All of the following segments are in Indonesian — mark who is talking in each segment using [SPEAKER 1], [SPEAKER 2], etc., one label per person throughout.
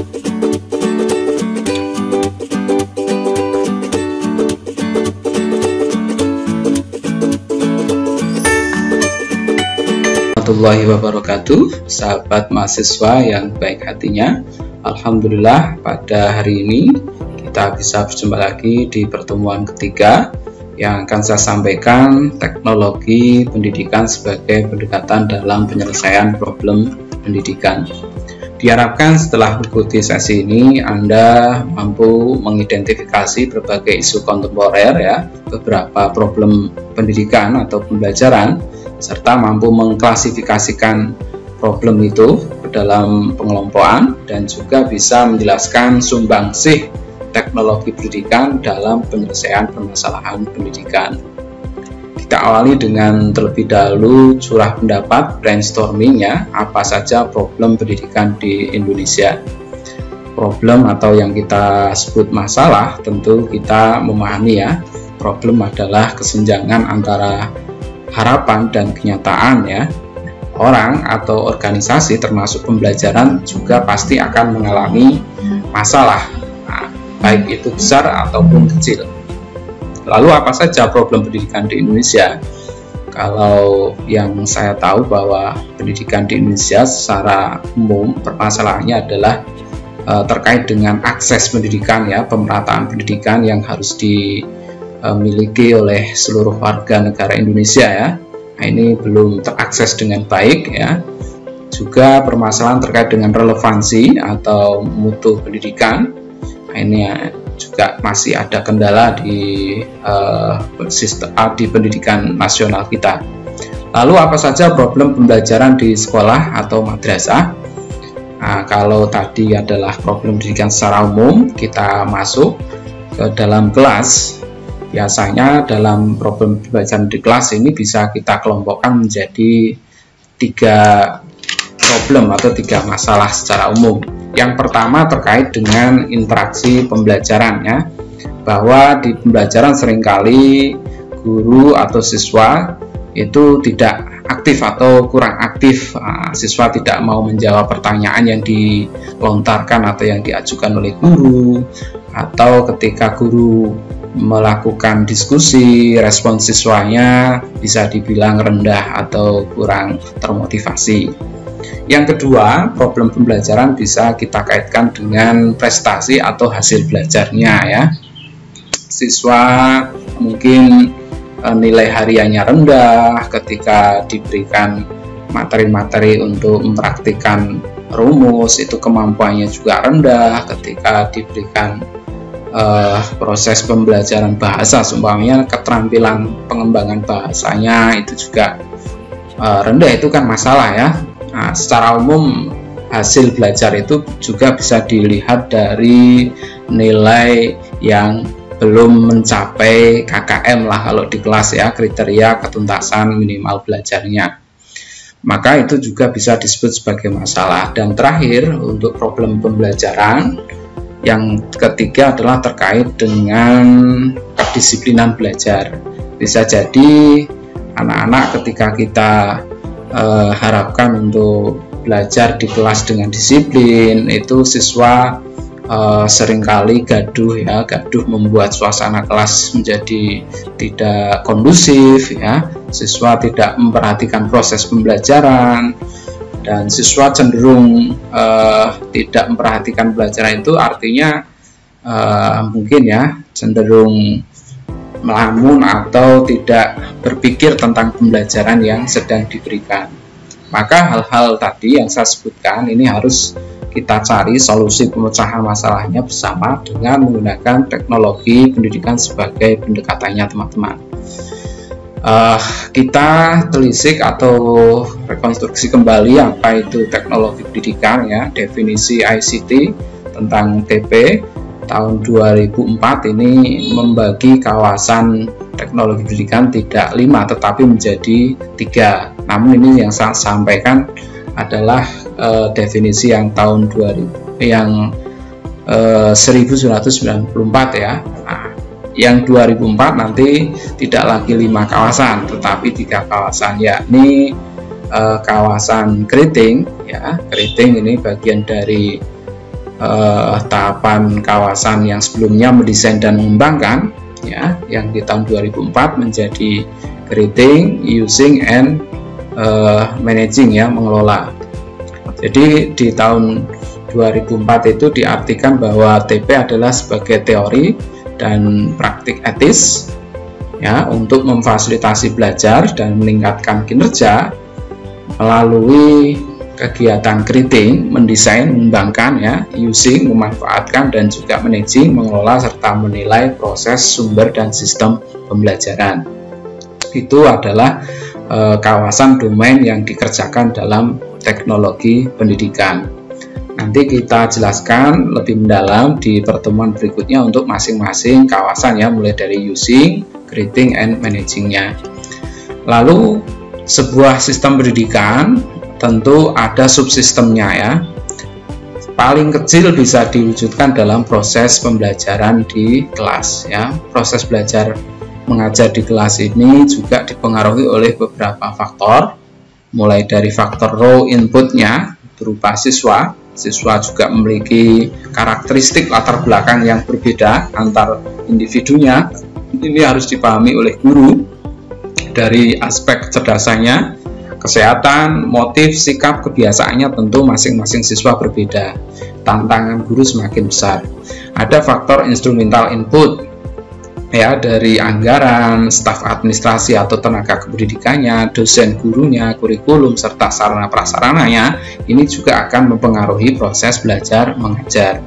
[SPEAKER 1] Warahmatullahi wabarakatuh, sahabat mahasiswa yang baik hatinya. Alhamdulillah pada hari ini kita bisa berjumpa lagi di pertemuan ketiga yang akan saya sampaikan teknologi pendidikan sebagai pendekatan dalam penyelesaian problem pendidikan. Diharapkan setelah mengikuti sesi ini Anda mampu mengidentifikasi berbagai isu kontemporer ya, beberapa problem pendidikan atau pembelajaran, serta mampu mengklasifikasikan problem itu dalam pengelompokan dan juga bisa menjelaskan sumbangsih teknologi pendidikan dalam penyelesaian permasalahan pendidikan. Kita awali dengan terlebih dahulu curah pendapat brainstormingnya apa saja problem pendidikan di Indonesia. Problem atau yang kita sebut masalah tentu kita memahami ya, problem adalah kesenjangan antara harapan dan kenyataan ya. Orang atau organisasi termasuk pembelajaran juga pasti akan mengalami masalah, baik itu besar ataupun kecil. Lalu apa saja problem pendidikan di Indonesia? Kalau yang saya tahu bahwa pendidikan di Indonesia secara umum permasalahannya adalah terkait dengan akses pendidikan ya, pemerataan pendidikan yang harus dimiliki oleh seluruh warga negara Indonesia ya. Nah, ini belum terakses dengan baik ya. Juga permasalahan terkait dengan relevansi atau mutu pendidikan. Nah, ini juga masih ada kendala di pendidikan nasional kita. Lalu apa saja problem pembelajaran di sekolah atau madrasah? Nah, kalau tadi adalah problem pendidikan secara umum, kita masuk ke dalam kelas. Biasanya dalam problem pembelajaran di kelas ini bisa kita kelompokkan menjadi 3 problem atau 3 masalah secara umum. Yang pertama terkait dengan interaksi pembelajaran ya, bahwa di pembelajaran seringkali guru atau siswa itu tidak aktif atau kurang aktif. Siswa tidak mau menjawab pertanyaan yang dilontarkan atau yang diajukan oleh guru, atau ketika guru melakukan diskusi, respon siswanya bisa dibilang rendah atau kurang termotivasi. Yang kedua, problem pembelajaran bisa kita kaitkan dengan prestasi atau hasil belajarnya ya. Siswa mungkin nilai hariannya rendah ketika diberikan materi-materi untuk mempraktikkan rumus, itu kemampuannya juga rendah. Ketika diberikan proses pembelajaran bahasa, seumpamanya keterampilan pengembangan bahasanya itu juga rendah, itu kan masalah ya. Nah, secara umum hasil belajar itu juga bisa dilihat dari nilai yang belum mencapai KKM lah kalau di kelas ya, kriteria ketuntasan minimal belajarnya. Maka itu juga bisa disebut sebagai masalah. Dan terakhir untuk problem pembelajaran yang ketiga adalah terkait dengan kedisiplinan belajar. Bisa jadi anak-anak ketika kita harapkan untuk belajar di kelas dengan disiplin, itu siswa seringkali gaduh ya, gaduh membuat suasana kelas menjadi tidak kondusif ya. Siswa tidak memperhatikan proses pembelajaran dan siswa cenderung tidak memperhatikan pelajaran, itu artinya mungkin ya cenderung melamun atau tidak berpikir tentang pembelajaran yang sedang diberikan. Maka hal-hal tadi yang saya sebutkan ini harus kita cari solusi pemecahan masalahnya bersama dengan menggunakan teknologi pendidikan sebagai pendekatannya teman-teman. Kita telisik atau rekonstruksi kembali apa itu teknologi pendidikan ya, definisi ICT tentang TP tahun 2004 ini membagi kawasan teknologi pendidikan tidak 5 tetapi menjadi 3. Namun ini yang saya sampaikan adalah definisi yang tahun 2000 yang 1994 ya. Nah, yang 2004 nanti tidak lagi 5 kawasan tetapi 3 kawasan, yakni kawasan keriting ya. Keriting ini bagian dari tahapan kawasan yang sebelumnya mendesain dan mengembangkan, ya, yang di tahun 2004 menjadi creating, using, and managing, ya, mengelola. Jadi di tahun 2004 itu diartikan bahwa TP adalah sebagai teori dan praktik etis, ya, untuk memfasilitasi belajar dan meningkatkan kinerja melalui kegiatan creating, mendesain, mengembangkan, ya, using, memanfaatkan, dan juga managing, mengelola serta menilai proses, sumber, dan sistem pembelajaran. Itu adalah kawasan domain yang dikerjakan dalam teknologi pendidikan. Nanti kita jelaskan lebih mendalam di pertemuan berikutnya untuk masing-masing kawasan, ya, mulai dari using, creating, and managing-nya. Lalu sebuah sistem pendidikan tentu ada subsistemnya, ya. Paling kecil bisa diwujudkan dalam proses pembelajaran di kelas, ya. Proses belajar mengajar di kelas ini juga dipengaruhi oleh beberapa faktor, mulai dari faktor raw inputnya berupa siswa. Siswa juga memiliki karakteristik latar belakang yang berbeda antar individunya. Ini harus dipahami oleh guru dari aspek kecerdasannya, kesehatan, motif, sikap, kebiasaannya tentu masing-masing siswa berbeda. Tantangan guru semakin besar. Ada faktor instrumental input, ya, dari anggaran, staf administrasi atau tenaga kependidikannya, dosen gurunya, kurikulum, serta sarana prasarananya. Ini juga akan mempengaruhi proses belajar mengajar.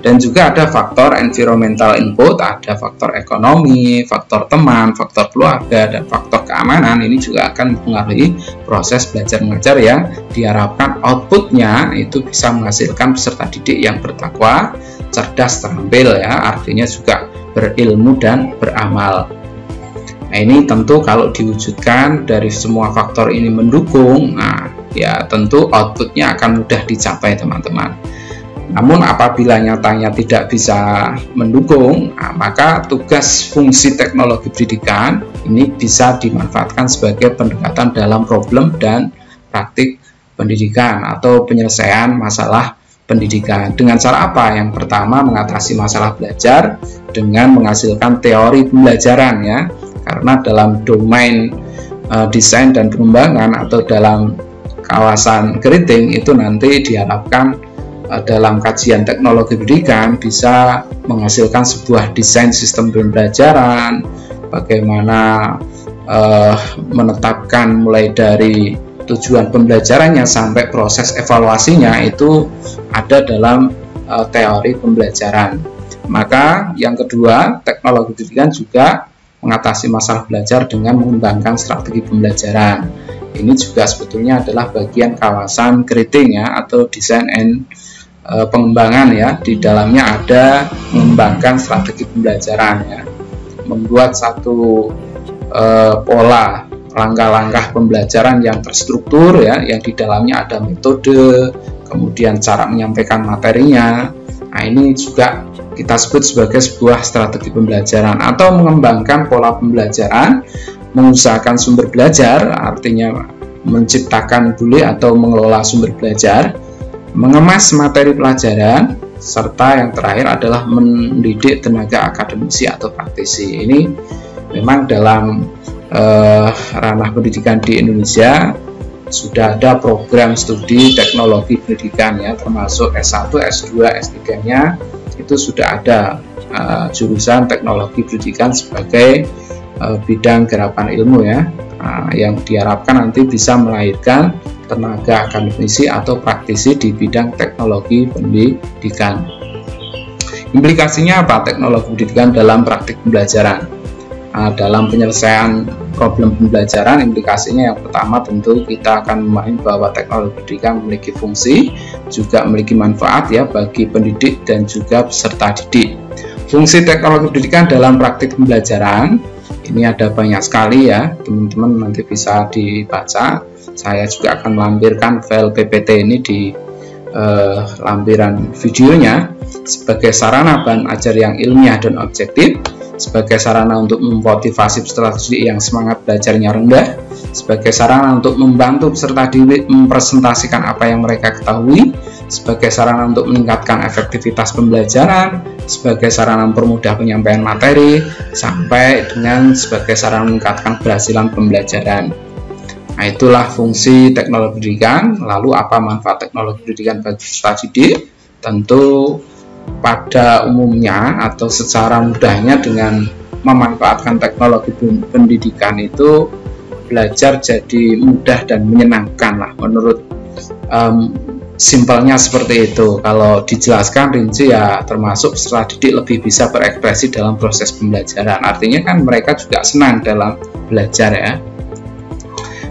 [SPEAKER 1] Dan juga ada faktor environmental input, ada faktor ekonomi, faktor teman, faktor keluarga, dan faktor keamanan. Ini juga akan mempengaruhi proses belajar mengajar, yang diharapkan outputnya itu bisa menghasilkan peserta didik yang bertakwa, cerdas, terampil, ya, artinya juga berilmu dan beramal. Nah, ini tentu kalau diwujudkan dari semua faktor ini mendukung, nah, ya, tentu outputnya akan mudah dicapai, teman-teman. Namun apabila nyatanya tidak bisa mendukung, nah, maka tugas fungsi teknologi pendidikan ini bisa dimanfaatkan sebagai pendekatan dalam problem dan praktik pendidikan atau penyelesaian masalah pendidikan. Dengan cara apa? Yang pertama, mengatasi masalah belajar dengan menghasilkan teori pembelajaran, ya, karena dalam domain desain dan pengembangan atau dalam kawasan creating itu nanti diharapkan dalam kajian teknologi pendidikan bisa menghasilkan sebuah desain sistem pembelajaran, bagaimana menetapkan mulai dari tujuan pembelajarannya sampai proses evaluasinya itu ada dalam teori pembelajaran. Maka yang kedua, teknologi pendidikan juga mengatasi masalah belajar dengan mengembangkan strategi pembelajaran. Ini juga sebetulnya adalah bagian kawasan creating, ya, atau design and pengembangan, ya. Di dalamnya ada mengembangkan strategi pembelajaran, ya, membuat satu pola langkah-langkah pembelajaran yang terstruktur, ya, yang di dalamnya ada metode, kemudian cara menyampaikan materinya. Nah, ini juga kita sebut sebagai sebuah strategi pembelajaran. Atau mengembangkan pola pembelajaran, mengusahakan sumber belajar, artinya menciptakan bule atau mengelola sumber belajar, mengemas materi pelajaran, serta yang terakhir adalah mendidik tenaga akademisi atau praktisi. Ini memang dalam ranah pendidikan di Indonesia sudah ada program studi teknologi pendidikan, ya, termasuk S1, S2, S3-nya itu sudah ada jurusan teknologi pendidikan sebagai bidang gerakan ilmu, ya, yang diharapkan nanti bisa melahirkan tenaga akademisi atau praktisi di bidang teknologi pendidikan. Implikasinya apa teknologi pendidikan dalam praktik pembelajaran? Dalam penyelesaian problem pembelajaran, implikasinya yang pertama tentu kita akan memahami bahwa teknologi pendidikan memiliki fungsi, juga memiliki manfaat, ya, bagi pendidik dan juga peserta didik. Fungsi teknologi pendidikan dalam praktik pembelajaran ini ada banyak sekali, ya, teman-teman nanti bisa dibaca. Saya juga akan melampirkan file PPT ini di lampiran videonya sebagai sarana bahan ajar yang ilmiah dan objektif, sebagai sarana untuk memotivasi peserta didik yang semangat belajarnya rendah, sebagai sarana untuk membantu peserta didik mempresentasikan apa yang mereka ketahui, sebagai sarana untuk meningkatkan efektivitas pembelajaran, sebagai sarana mempermudah penyampaian materi, sampai dengan sebagai sarana meningkatkan keberhasilan pembelajaran. Nah, itulah fungsi teknologi pendidikan. Lalu apa manfaat teknologi pendidikan bagi peserta didik? Tentu pada umumnya atau secara mudahnya dengan memanfaatkan teknologi pendidikan itu belajar jadi mudah dan menyenangkan lah, menurut simpelnya seperti itu. Kalau dijelaskan rinci ya termasuk peserta didik lebih bisa berekspresi dalam proses pembelajaran, artinya kan mereka juga senang dalam belajar ya.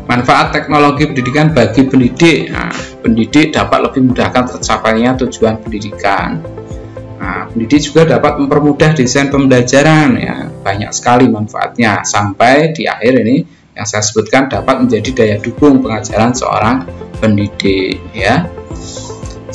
[SPEAKER 1] Manfaat teknologi pendidikan bagi pendidik. Nah, pendidik dapat lebih mudahkan tercapainya tujuan pendidikan. Nah, pendidik juga dapat mempermudah desain pembelajaran ya, banyak sekali manfaatnya, sampai di akhir ini yang saya sebutkan dapat menjadi daya dukung pengajaran seorang pendidik ya.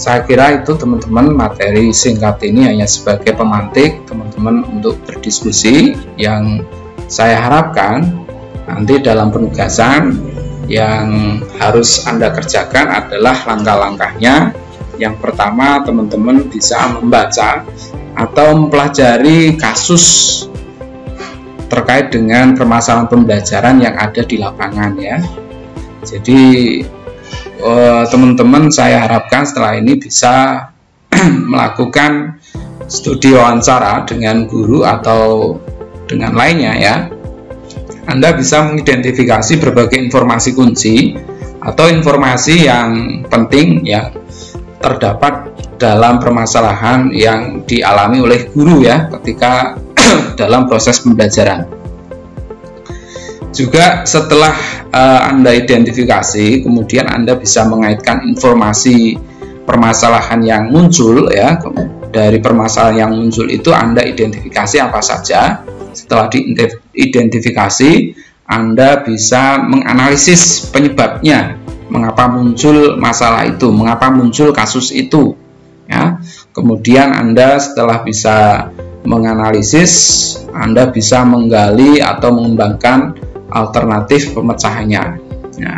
[SPEAKER 1] Saya kira itu teman-teman, materi singkat ini hanya sebagai pemantik teman-teman untuk berdiskusi. Yang saya harapkan nanti dalam penugasan yang harus Anda kerjakan adalah langkah-langkahnya. Yang pertama, teman-teman bisa membaca atau mempelajari kasus terkait dengan permasalahan pembelajaran yang ada di lapangan ya. Jadi teman-teman, saya harapkan setelah ini bisa melakukan studi wawancara dengan guru atau dengan lainnya ya. Anda bisa mengidentifikasi berbagai informasi kunci atau informasi yang penting yang terdapat dalam permasalahan yang dialami oleh guru ya ketika dalam proses pembelajaran. Juga setelah Anda identifikasi, kemudian Anda bisa mengaitkan informasi permasalahan yang muncul ya. Dari permasalahan yang muncul itu Anda identifikasi apa saja. Setelah diidentifikasi, Anda bisa menganalisis penyebabnya, mengapa muncul masalah itu, mengapa muncul kasus itu ya. Kemudian Anda setelah bisa menganalisis, Anda bisa menggali atau mengembangkan alternatif pemecahannya ya.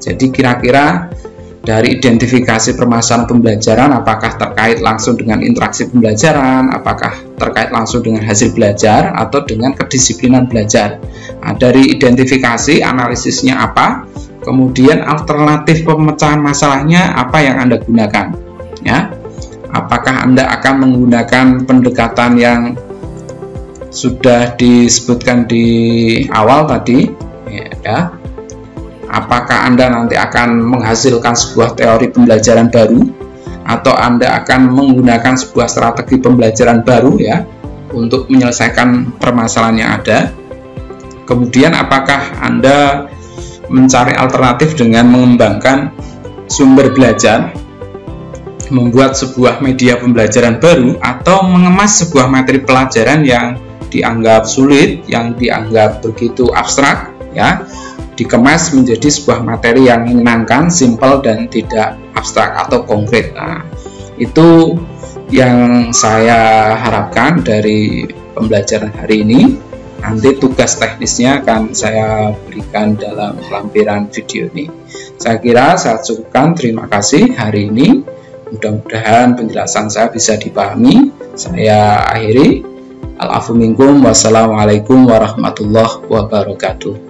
[SPEAKER 1] Jadi kira-kira dari identifikasi permasalahan pembelajaran, apakah terkait langsung dengan interaksi pembelajaran, apakah terkait langsung dengan hasil belajar, atau dengan kedisiplinan belajar. Nah, dari identifikasi, analisisnya apa, kemudian alternatif pemecahan masalahnya apa yang Anda gunakan ya. Apakah Anda akan menggunakan pendekatan yang sudah disebutkan di awal tadi ya. Apakah Anda nanti akan menghasilkan sebuah teori pembelajaran baru, atau Anda akan menggunakan sebuah strategi pembelajaran baru ya untuk menyelesaikan permasalahan yang ada. Kemudian apakah Anda mencari alternatif dengan mengembangkan sumber belajar, membuat sebuah media pembelajaran baru, atau mengemas sebuah materi pelajaran yang dianggap sulit, yang dianggap begitu abstrak ya, dikemas menjadi sebuah materi yang menyenangkan, simpel dan tidak abstrak atau konkret. Nah, itu yang saya harapkan dari pembelajaran hari ini. Nanti tugas teknisnya akan saya berikan dalam lampiran video ini. Saya kira saya cukupkan. Terima kasih hari ini. Mudah-mudahan penjelasan saya bisa dipahami. Saya akhiri. Al-afu minkum. Wassalamualaikum warahmatullahi wabarakatuh.